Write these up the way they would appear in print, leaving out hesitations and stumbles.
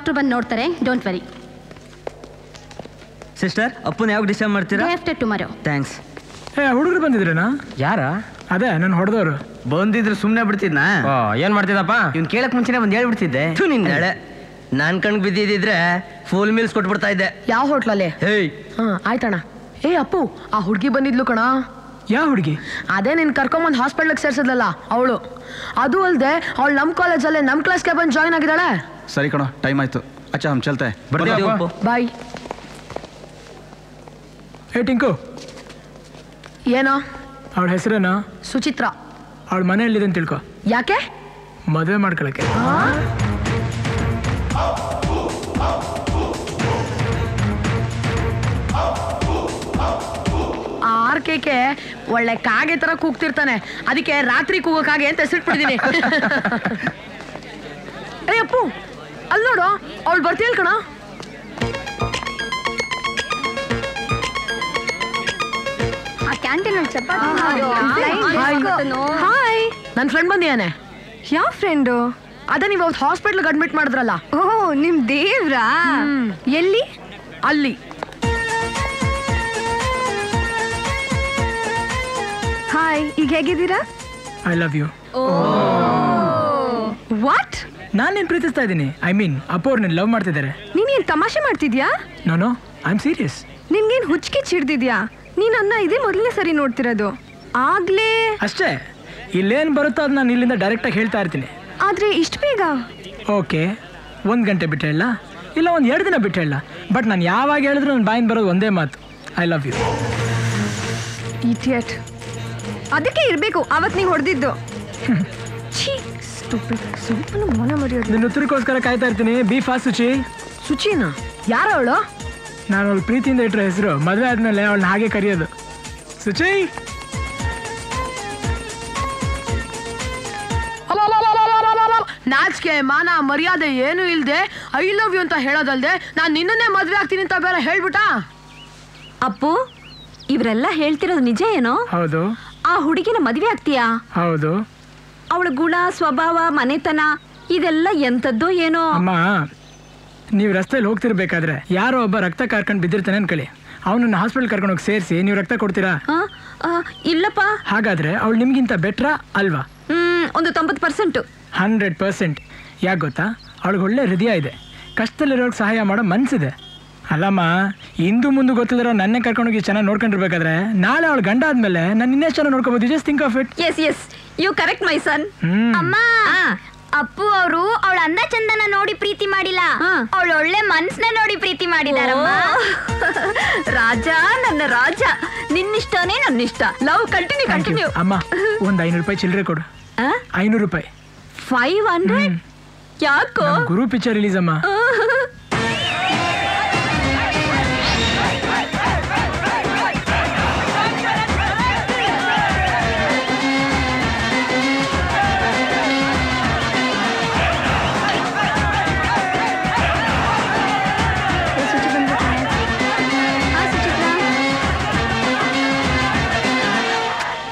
Doctor ಬಂದು ನೋಡ್ತಾರೆ, don't worry. Sister, ಅಪ್ಪನ ಯಾವಾಗ ಡಿಸ್ಟರ್ಬ್ ಮಾಡ್ತೀರಾ? After tomorrow. ಥ್ಯಾಂಕ್ಸ್. ಹುಡುಗರು ಬಂದಿದ್ರೇನಾ? ಯಾರ? ಅದೇ ನಾನು ಹೊಡೆದವರು. ಬಂದಿದ್ರು ಸುಮ್ಮನೆ ಬಿಡ್ತಿದ್ನಾ? ಏನ್ ಮಾಡ್ತಿದ್ದಪ್ಪ? ಇವ್ನು ಕೇಳಕ್ ಮುಂಚೆನೆ ಬಂದು ಹೇಳ್ಬಿಡ್ತಿದ್ದೆ. ನಿನ್ನೆ ನಾನ್ ಕಣ್ ಬಿದ್ದಿದ್ರೆ ಫುಲ್ ಮೀಲ್ಸ್ ಕೊಟ್ಬಿಡ್ತಾ ಇದ್ದೆ. ಯಾವ ಹೋಟ್ಲಲ್ಲಿ? ಹೇಯ್, ಆಯ್ತಣ್ಣ. ಅಪ್ಪು, ಆ ಹುಡುಗಿ ಬಂದಿದ್ಲು ಕಣ. ಯಾವ ಹುಡುಗಿ? ಅದೇ ನೀನ್ ಕರ್ಕೊಂಬಂದು ಹಾಸ್ಪಿಟ್ಲಿಗೆ ಸೇರ್ಸದಲ್ಲ ಅವಳು. ಅದು ಅಲ್ದೆ ಅವಳು ನಮ್ಮ ಕಾಲೇಜಲ್ಲೇ ನಮ್ಮ ಕ್ಲಾಸ್ಗೆ ಬಂದು ಜಾಯ್ನ್ ಆಗಿದ್ದಾಳೆ. ಸರಿ ಕಣೋ, ಟೈಮ್ ಆಯ್ತು. ಅಚ್ಚಾ, ಹಮ್ ಚಲ್ತೆ. ಬಾಯ್. ಟಿಂಕು, ಏನೋ? ಅವಳ ಹೆಸರೇನೋ? ಸುಚಿತ್ರಾ. ಅವಳ ಮನೆಯಲ್ಲಿದೆ ಅಂತ ತಿಳ್ಕೊ. ಯಾಕೆ? ಮದುವೆ ಮಾಡ್ಕೊಳಕ್ಕೆ. ಆರ್ಕೆಗೆ ಒಳ್ಳೆ ಕಾಗೆ ತರ ಕೂಗ್ತಿರ್ತಾನೆ, ಅದಕ್ಕೆ ರಾತ್ರಿ ಕೂಗೋ ಕಾಗೆ ಅಂತ ಹೆಸರಿಟ್ಬಿಟ್ಟಿದ್ದೀನಿ. ಅಪ್ಪು, ಅಲ್ಲಿ ನೋಡು, ಅವಳು ಬರ್ತೀಯಲ್ ಕಣ. ಹಾಯ್, ನನ್ನ ಫ್ರೆಂಡ್ ಬಂದಿಯಾನೆ. ಯಾವ ಫ್ರೆಂಡು? ಅದೇ ನೀವು ಅವತ್ತು ಹಾಸ್ಪಿಟ್ಲ್ಗೆ ಅಡ್ಮಿಟ್ ಮಾಡಿದ್ರಲ್ಲ. ಓಹ್, ನಿಮ್ ದೇವ್ರಾ? ಎಲ್ಲಿ? ಅಲ್ಲಿ. ಹಾಯ್, ಈಗ ಹೇಗಿದ್ದೀರಾ? I love you. ವಾಟ್? ನಾನೇನು ಪ್ರೀತಿಸ್ತಾ ಇದ್ದೀನಿ. ಐ ಮೀನ್, ಅಪ್ಪ ಅವ್ರು ನೀನು ಲವ್ ಮಾಡ್ತಿದ್ದಾರೆ. ನೀನೇನ್ ತಮಾಷೆ ಮಾಡ್ತಿದ್ಯಾ? ನಾನು ಐ ಆಮ್ ಸೀರಿಯಸ್. ನಿನ್ಗೇನ್ ಹುಚ್ಚಿಗೆ ಚಿಡ್ದಿದ್ಯಾ? ನೀನ್ ಅನ್ನ ಇದೇ ಮೊದಲನೇ ಸರಿ ನೋಡ್ತಿರೋದು. ಆಗ್ಲೇ ಅಷ್ಟೇ, ಇಲ್ಲೇನು ಬರುತ್ತೋ ಅದು ನಾನು ಇಲ್ಲಿಂದ ಡೈರೆಕ್ಟಾಗಿ ಹೇಳ್ತಾ ಇರ್ತೀನಿ. ಆದ್ರೆ ಇಷ್ಟು ಬೇಗ? ಓಕೆ, 1 ಗಂಟೆ ಬಿಟ್ಟು ಹೇಳ, ಇಲ್ಲ 2 ದಿನ ಬಿಟ್ಟು ಹೇಳ, ಬಟ್ ನಾನು ಯಾವಾಗ ಹೇಳಿದ್ರು ನನ್ನ ಬಾಯಿಂದ ಬರೋದು ಒಂದೇ ಮಾತು, ಐ ಲವ್ ಯು. ಇಡಿಯಟ್. ಅದಕ್ಕೆ ಇರಬೇಕು ಅವತ್ತು ನೀವು ಹೊಡೆದಿದ್ದು. ನಿನ್ನ ಉತ್ತರಕ್ಕೋಸ್ಕರ ಕಾಯ್ತಾ ಇರ್ತೀನಿ. Be fast Suchi. ಸುಚಿನಾ? ಯಾರವಳು? ನಾನು ಅವಳು ಪ್ರೀತಿಯಿಂದ ಇಟ್ಟರೆ ಹೆಸರು, ಮದುವೆ ಆದಮೇಲೆ ಅವಳನ್ನ ಹಾಗೆ ಕರೆಯೋದು, ಸುಚಿ. ನಾಚಿಕೆ ಮಾನ ಮರ್ಯಾದೆ ಏನು ಇಲ್ದೆ ಐ ಲವ್ ಯು ಅಂತ ಹೇಳೋದಲ್ದೆ ನಾನು ನಿನ್ನನ್ನೇ ಮದುವೆ ಆಗ್ತೀನಿ ಅಂತ ಬೇರೆ ಹೇಳ್ಬಿಟ್ಟ. ಅಪ್ಪು, ಇವರೆಲ್ಲ ಹೇಳ್ತಿರೋದು ನಿಜ ಏನೋ? ಹೌದು. ಆ ಹುಡುಗಿನ ಮದುವೆ ಆಗ್ತೀಯಾ? ಹೌದು. ಅವಳ ಗುಣ, ಸ್ವಭಾವ, ಮನೆತನ ಇದೆಲ್ಲ ಎಂಥದ್ದೋ ಏನೋ. ಅಮ್ಮ, ನೀವು ರಸ್ತೆಯಲ್ಲಿ ಹೋಗ್ತಿರ್ಬೇಕಾದ್ರೆ ಯಾರೋ ಒಬ್ಬ ರಕ್ತ ಕಾರ್ಕೊಂಡು ಬಿದ್ದಿರ್ತಾನೆ ಅನ್ಕೊಳ್ಳಿ, ಅವನನ್ನ ಹಾಸ್ಪಿಟಲ್ ಕರ್ಕೊಂಡು ಹೋಗಿ ಸೇರಿಸಿ ನೀವು ರಕ್ತ ಕೊಡ್ತೀರಾ? ಇಲ್ಲಪ್ಪ. ಹಾಗಾದ್ರೆ ಅವಳು ನಿಮ್ಗಿಂತ ಬೆಟ್ರಾ ಅಲ್ವಾ? ಒಂದು 90%. 100%. ಯಾಕೆ ಗೊತ್ತಾ? ಅವಳಿಗೆ ಒಳ್ಳೆ ಹೃದಯ ಇದೆ, ಕಷ್ಟದಲ್ಲಿರೋರ್ಗೆ ಸಹಾಯ ಮಾಡೋ ಮನಸ್ಸಿದೆ. ಅಲ್ಲಮ್ಮ, ಇಂದು ಮುಂದೆ ಗೊತ್ತಿರೋ ನನ್ನೇ ಕರ್ಕೊಂಡೋಗಿ ಚೆನ್ನಾಗಿ ನೋಡ್ಕೊಂಡಿರ್ಬೇಕಾದ್ರೆ ನಾಳೆ ಅವಳು ಗಂಡ ಆದ್ಮೇಲೆ ನಾನು ಇನ್ನೆಷ್ಟು ಚೆನ್ನಾಗಿ ನೋಡ್ಕೋಬಹುದು. Just think of it. Yes you correct my son. ಅಮ್ಮ, ಅಪ್ಪು ಅವರು ಅವಳ ಅಂದ ಚಂದನ ನೋಡಿ ಪ್ರೀತಿ ಮಾಡಿಲ್ಲ, ಅವಳ ಒಳ್ಳೆ ಮನ್ಸನ್ನ ನೋಡಿ ಪ್ರೀತಿ ಮಾಡಿದಾರಮ್ಮ. ರಾಜ, ನನ್ನ ರಾಜ, ನಿನ್ನಿಷ್ಟನೇ ನನ್ನಿಷ್ಟ. Love continue. ಅಮ್ಮ, ಒಂದು 500 ರೂಪಾಯಿ ಚಿಲ್ಲರೆ ಕೊಡು. 500 ರೂಪಾಯಿ. 500? ಯಾಕೋ? ಗುರು ಪಿಕ್ಚರ್ ರಿಲೀಸ್ ಅಮ್ಮ.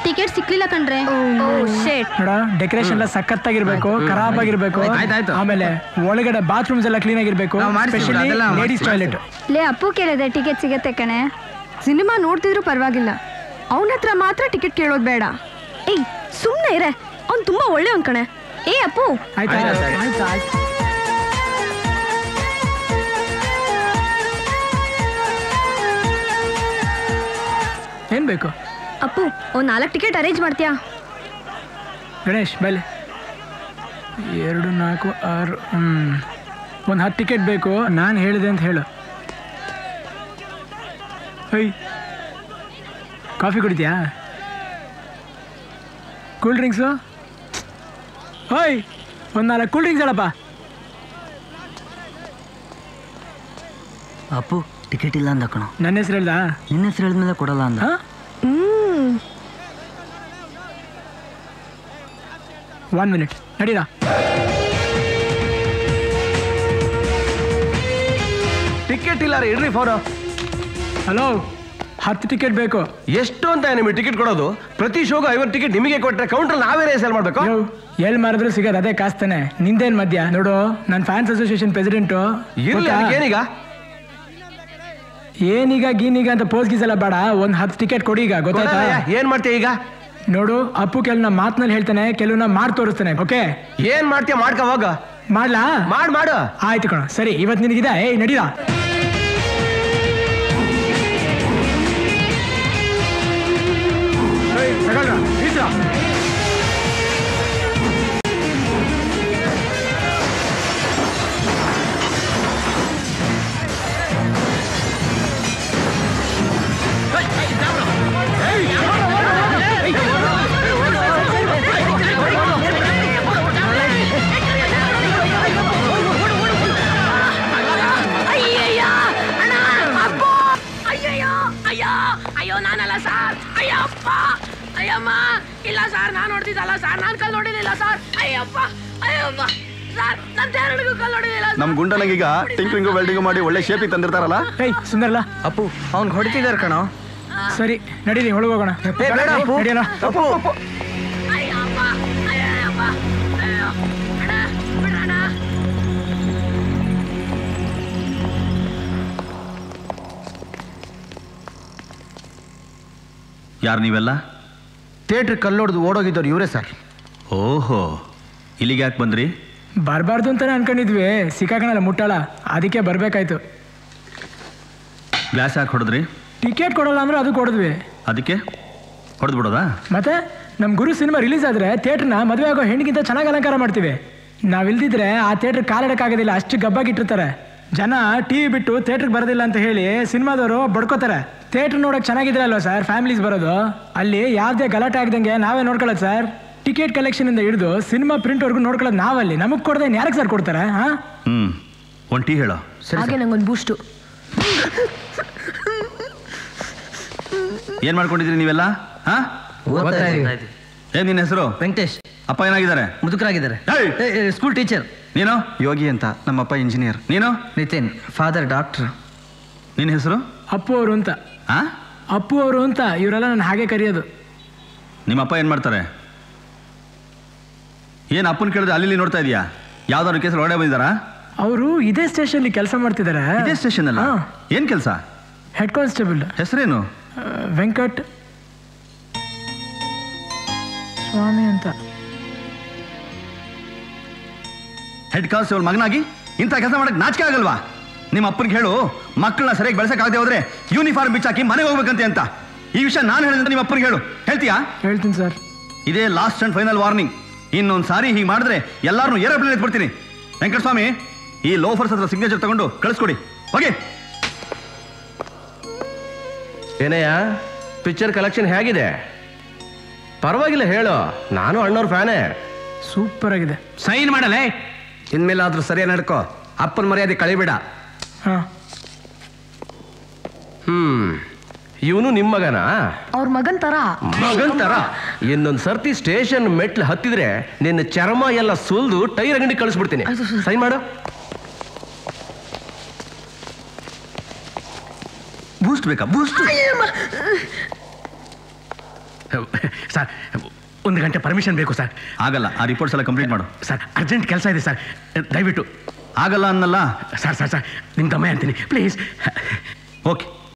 ಟಿಕೆಟ್ ಸಿಕ್ಲಿಲ್ಲ ಕಣ್ರೆ. ನೋಡ, ಡೆಕೋರೇಷನ್ ಎಲ್ಲ ಸಖತ್ತಾಗಿರ್ಬೇಕು, ಖರಾಬ್ ಆಗಿರ್ಬೇಕು, ಆಮೇಲೆ ಒಳಗಡೆ ಬಾತ್ರೂಮ್ಸ್ ಎಲ್ಲ ಕ್ಲೀನ್ ಆಗಿರ್ಬೇಕು, ಸ್ಪೆಷಲಿ ಲೇಡೀಸ್ ಟಾಯ್ಲೆಟ್. ಲೇ, ಅಪ್ಪು ಕೇಳಿದೆ ಟಿಕೆಟ್ ಸಿಗತ್ತೆ ಕಣೆ. ಸಿನಿಮಾ ನೋಡ್ತಿದ್ರು ಪರವಾಗಿಲ್ಲ, ಅವನ ಹತ್ರ ಮಾತ್ರ ಟಿಕೆಟ್ ಕೇಳೋದು ಬೇಡ. ಏಯ್, ಸುಮ್ಮನೆ ಇರೆ, ಅವ್ನು ತುಂಬಾ ಒಳ್ಳೆಯವನ್ ಕಣೆ. ಅಪ್ಪು. ಆಯ್ತು. ಏನ್ ಬೇಕು? ಅಪ್ಪು, ಒಂದು 4 ಟಿಕೆಟ್ ಅರೇಂಜ್ ಮಾಡ್ತೀಯಾ? ಗಣೇಶ್ ಬೈಲೆ. 2, 4, 6. ಒಂದು 10 ಟಿಕೆಟ್ ಬೇಕು. ನಾನು ಹೇಳಿದೆ ಅಂತ ಹೇಳು. ಹೊಯ್, ಕಾಫಿ ಕುಡಿತೀಯಾ? Cool drinks? ಹೊಯ್, ಒಂದು 4 ಕೂಲ್ ಡ್ರಿಂಕ್ಸ್ ಹೇಳಪ್ಪ. ಅಪ್ಪು, ಟಿಕೆಟ್ ಇಲ್ಲ ಅಂದ ಕಣ. ನನ್ನ ಹೆಸರು ಹೇಳ್ದ? ನಿನ್ನ ಹೆಸರು ಹೇಳಿದ್ಮೇಲೆ ಕೊಡಲ್ಲ ಅಂದ. 1 ಮಿನಿಟ್ ನಡೀರಾ. ಟಿಕೆಟ್ ಇಲ್ಲ ರೀ, ಇಡ್ರಿ ಫೋನು. ಹಲೋ, 10 ಟಿಕೆಟ್ ಬೇಕು. ಎಷ್ಟು ಅಂತ ನಿಮಗೆ ಟಿಕೆಟ್ ಕೊಡೋದು? ಪ್ರತಿ ಶೋಗೂ 50 ಟಿಕೆಟ್ ನಿಮಗೆ ಕೊಟ್ಟರೆ ಕೌಂಟರ್ ನಾವೇ ಸೇಲ್ ಮಾಡ್ಬೇಕು. ಎಲ್ಲಿ ಮಾರಿದ್ರು ಸಿಗೋದು ಅದೇ ಕಾಸ್ತಾನೆ. ನಿಂದೇನ್ ಮಧ್ಯ ನೋಡು, ನಾನು ಫ್ಯಾನ್ಸ್ ಅಸೋಸಿಯೇಷನ್ ಪ್ರೆಸಿಡೆಂಟು. ಏನೀಗ ಗೀನೀಗ ಅಂತ ಪೋಸ್ ಗೀಸಲ್ಲ ಬೇಡ, ಒಂದು 10 ಟಿಕೆಟ್ ಕೊಡಿ ಈಗ. ಗೊತ್ತಾಯ್ತಾ? ಏನ್ ಮಾಡ್ತೀಯ ಈಗ? ನೋಡು, ಅಪ್ಪು ಕೆಲವನ್ನ ಮಾತ್ನಲ್ಲಿ ಹೇಳ್ತಾನೆ, ಕೆಲವನ್ನ ಮಾಡಿ ತೋರಿಸ್ತಾನೆ. ಓಕೆ, ಏನ್ ಮಾಡ್ತೀಯ ಮಾಡ್ಕೊ ಹೋಗ. ಮಾಡ್ಲಾ? ಮಾಡು. ಆಯ್ತು ಕಣ, ಸರಿ. ಇವತ್ತು ನಿನಗಿದೆ. ಏಯ್ ನಡೀರಾ. ಅಯ್ಯೋ ನಾನಲ್ಲ ಸರ್. ಅಯ್ಯಪ್ಪ, ಅಯ್ಯಮ್ಮ. ಇಲ್ಲ ಸರ್, ನಾನು ನೋಡ್ತಿದ್ದಲ್ಲ ಸರ್, ನಾನು ಕಲ್ ನೋಡಿಲಿಲ್ಲ ಸರ್. ಅಯ್ಯಪ್ಪ, ಅಯ್ಯಮ್ಮ ಸರ್, ನನ್ನ ತೆರಳಿಗೂ ಕಲ್ ನೋಡಿಲಿಲ್ಲ. ನಮ್ ಗುಂಡನಿಗೀಗ ಟಿಂಕರಿಂಗು ವೆಲ್ಡಿಂಗು ಮಾಡಿ ಒಳ್ಳೆ ಶೇಪಿಗೆ ತಂದಿರ್ತಾರಲ್ಲ. ಏಯ್ ಸುಂದರಲ್ಲ. ಅಪ್ಪು ಅವ್ನ್ ಹೊಡಿತಿದಾರ ಕಣೋ. ಸರಿ ನಡೀರಿ, ಒಳಗೋಗೋಣ. ನಡಿಯಲ್ಲ. ಅಯ್ಯಪ್ಪ, ಅಯ್ಯಪ್ಪ, ಅಯ್ಯೋ ಅಣ್ಣ, ಬಿಡಣ್ಣ. ಯಾರು ನೀವೆಲ್ಲ? ಥಿಯೇಟ್ರ್ ಕಲ್ಲೊಡ್ದು ಓಡೋಗಿದ್ದವ್ರು ಇವರೇ ಸರ್. ಓಹೋ, ಇಲ್ಲಿಗೆ ಯಾಕೆ ಬಂದ್ರಿ? ಬರಬಾರ್ದು ಅಂತಾನೆ ಅನ್ಕೊಂಡಿದ್ವಿ, ಸಿಕ್ಕಾಕಣಲ್ಲ ಮುಟ್ಟಾಳ, ಅದಕ್ಕೆ ಬರ್ಬೇಕಾಯ್ತು. ಗ್ಲಾಸ್ ಯಾಕೆ ಹೊಡೆದ್ರಿ? ಟಿಕೆಟ್ ಕೊಡಲ್ಲ ಅಂದ್ರೆ ಅದು ಕೊಡಿದ್ವಿ. ಅದಕ್ಕೆ ಹೊಡೆದು ಬಿಡೋದಾ? ಮತ್ತೆ ನಮ್ಮ ಗುರು ಸಿನಿಮಾ ರಿಲೀಸ್ ಆದರೆ ಥಿಯೇಟ್ರನ್ನ ಮದುವೆ ಆಗೋ ಹೆಣ್ಣಿಗಿಂತ ಚೆನ್ನಾಗಿ ಅಲಂಕಾರ ಮಾಡ್ತೀವಿ. ನಾವಿಲ್ದಿದ್ರೆ ಆ ಥಿಯೇಟ್ರ್ ಕಾಲಿಡಕ್ಕಾಗೋದಿಲ್ಲ, ಅಷ್ಟು ಗಬ್ಬಾಗಿಟ್ಟಿರ್ತಾರೆ. ಜನ ಟಿವಿ ಬಿಟ್ಟು ಥಿಯೇಟ್ರಿಗೆ ಬರೋದಿಲ್ಲ ಅಂತ ಹೇಳಿ ಸಿನಿಮಾದವರು ಬಡ್ಕೋತಾರೆ. ಥಿಯೇಟ್ರ್ ನೋಡೋಕೆ ಚೆನ್ನಾಗಿದ್ರೆ ಅಲ್ವಾ ಸರ್ ಫ್ಯಾಮಿಲೀಸ್ ಬರೋದು. ಅಲ್ಲಿ ಯಾವುದೇ ಗಲಾಟೆ ಆಗದಂಗೆ ನಾವೇ ನೋಡ್ಕೊಳ್ಳೋದು ಸರ್. ಟಿಕೆಟ್ ಕಲೆಕ್ಷನಿಂದ ಹಿಡಿದು ಸಿನಿಮಾ ಪ್ರಿಂಟ್ವರೆಗೂ ನೋಡ್ಕೊಳ್ಳೋದು ನಾವಲ್ಲಿ. ನಮಗೆ ಕೊಡದೆ ಯಾರಿಗೆ ಸರ್ ಕೊಡ್ತಾರೆ? ಒಂದು ಟೀ ಹೇಳೋ. ಹಾಗೆ ನಂಗೊಂದು ಬೂಸ್ಟು. ಏನು ಮಾಡ್ಕೊಂಡಿದ್ರಿ ನೀವೆಲ್ಲ? ಏನ್ ನಿನ್ನ ಹೆಸರು? ವೆಂಕಟೇಶ್. ಅಪ್ಪ ಏನಾಗಿದ್ದಾರೆ? ಮುದುಕರಾಗಿದ್ದಾರೆ. School teacher. ನೀನು? ಯೋಗಿ ಅಂತ, ನಮ್ಮಪ್ಪ ಇಂಜಿನಿಯರ್. ನೀನು? Nitin, father doctor. ನಿನ್ನ ಹೆಸರು? ಅಪ್ಪು ಅವರು ಅಂತ. ಅಪ್ಪು ಅವರು ಅಂತ ಇವರೆಲ್ಲ ನಾನು ಹಾಗೆ ಕರೆಯೋದು. ನಿಮ್ಮಪ್ಪ ಏನು ಮಾಡ್ತಾರೆ? ಏನು ಅಪ್ಪನ ಕೇಳಿದ್ರೆ ಅಲ್ಲಿ ನೋಡ್ತಾ ಇದೀಯಾ? ಯಾವ್ದಾದ್ರು ಕೇಸಲ್ಲಿ ಹೊರಡೆ ಬಂದಿದ್ದಾರಾ? ಅವರು ಇದೇ ಸ್ಟೇಷನ್ ಕೆಲಸ ಮಾಡ್ತಿದ್ದಾರೆ. ಇದೇ ಸ್ಟೇಷನ್ ಅಲ್ಲ? ಏನು ಕೆಲಸ? Head constable. ಹೆಸರೇನು? ವೆಂಕಟ್ ಸ್ವಾಮಿ ಅಂತ. ಹೆಡ್ ಕಾನ್ಸ್ಟೇಬಲ್ ಮಗನಾಗಿ ಇಂಥ ಕೆಲಸ ಮಾಡಕ್ಕೆ ನಾಚಿಕೆ ಆಗಲ್ವಾ? ನಿಮ್ಮ ಅಪ್ಪನಿಗೆ ಹೇಳು, ಮಕ್ಕಳನ್ನ ಸರಿಯಾಗಿ ಬೆಳೆಸಕ್ಕಾಗದೆ ಹೋದ್ರೆ ಯೂನಿಫಾರ್ಮ್ ಬಿಚ್ಚಾಕಿ ಮನೆಗೆ ಹೋಗ್ಬೇಕಂತೆ ಅಂತ. ಈ ವಿಷಯ ನಾನು ಹೇಳಿದ್ರೆ ನಿಮ್ಮ ಅಪ್ಪನಿಗೆ ಹೇಳು. ಹೇಳ್ತೀಯಾ? ಹೇಳ್ತೀನಿ ಸರ್. ಇದೇ ಲಾಸ್ಟ್ ಅಂಡ್ ಫೈನಲ್ ವಾರ್ನಿಂಗ್. ಇನ್ನೊಂದು ಸಾರಿ ಹೀಗೆ ಮಾಡಿದ್ರೆ ಎಲ್ಲಾರನ್ನೂ ಏರೋಪ್ಲೇನ್ ಎತ್ಬಿಡ್ತೀನಿ. ವೆಂಕಟಸ್ವಾಮಿ, ಈ ಲೋಫರ್ಸ್ ಹತ್ರ ಸಿಗ್ನೇಚರ್ ತಗೊಂಡು ಕಳಿಸ್ಕೊಡಿ. ಓಕೆ. ಏನಯ್ಯ, ಪಿಕ್ಚರ್ ಕಲೆಕ್ಷನ್ ಹೇಗಿದೆ? ಪರವಾಗಿಲ್ಲ ಹೇಳು, ನಾನು ಅಣ್ಣವ್ರ ಫ್ಯಾನೇ. ಸೂಪರ್ ಆಗಿದೆ. ಸೈನ್ ಮಾಡಲೇ. ಇನ್ಮೇಲಾದ್ರೂ ಸರಿಯಾಗಿ ನಡ್ಕೋ, ಅಪ್ಪನ ಮರ್ಯಾದೆ ಕಳಿಬೇಡ. ಇವನು ನಿಮ್ಮ ಮಗನಾ? ಅವ್ರ ಮಗನ್ ತರ. ಮಗನ್ ತರ? ಇನ್ನೊಂದು ಸರ್ತಿ ಸ್ಟೇಷನ್ ಮೆಟ್ಲು ಹತ್ತಿದ್ರೆ ನಿನ್ನ ಚರ್ಮ ಎಲ್ಲ ಸುಲ್ದು ಟೈರ್ ಅಂಗಡಿ ಕಳಿಸ್ಬಿಡ್ತೀನಿ. ಸೈನ್ ಮಾಡು. ಬೂಸ್ಟ್ ಬೇಕಾ? ಬೂಸ್ಟ್? ಸರ್, 1 ಗಂಟೆ ಪರ್ಮಿಷನ್ ಬೇಕು ಸರ್. ಆಗಲ್ಲ, ಆ ರಿಪೋರ್ಟ್ಸ್ ಎಲ್ಲ ಕಂಪ್ಲೀಟ್ ಮಾಡು. ಸರ್, ಅರ್ಜೆಂಟ್ ಕೆಲಸ ಇದೆ ಸರ್, ದಯವಿಟ್ಟು. ಆಗಲ್ಲ ಅನ್ನಲ್ಲ. ಸರ್ ನಿಮ್ಮ ತಮ್ಮ ಅಂತೀನಿ ಪ್ಲೀಸ್. ಓಕೆ.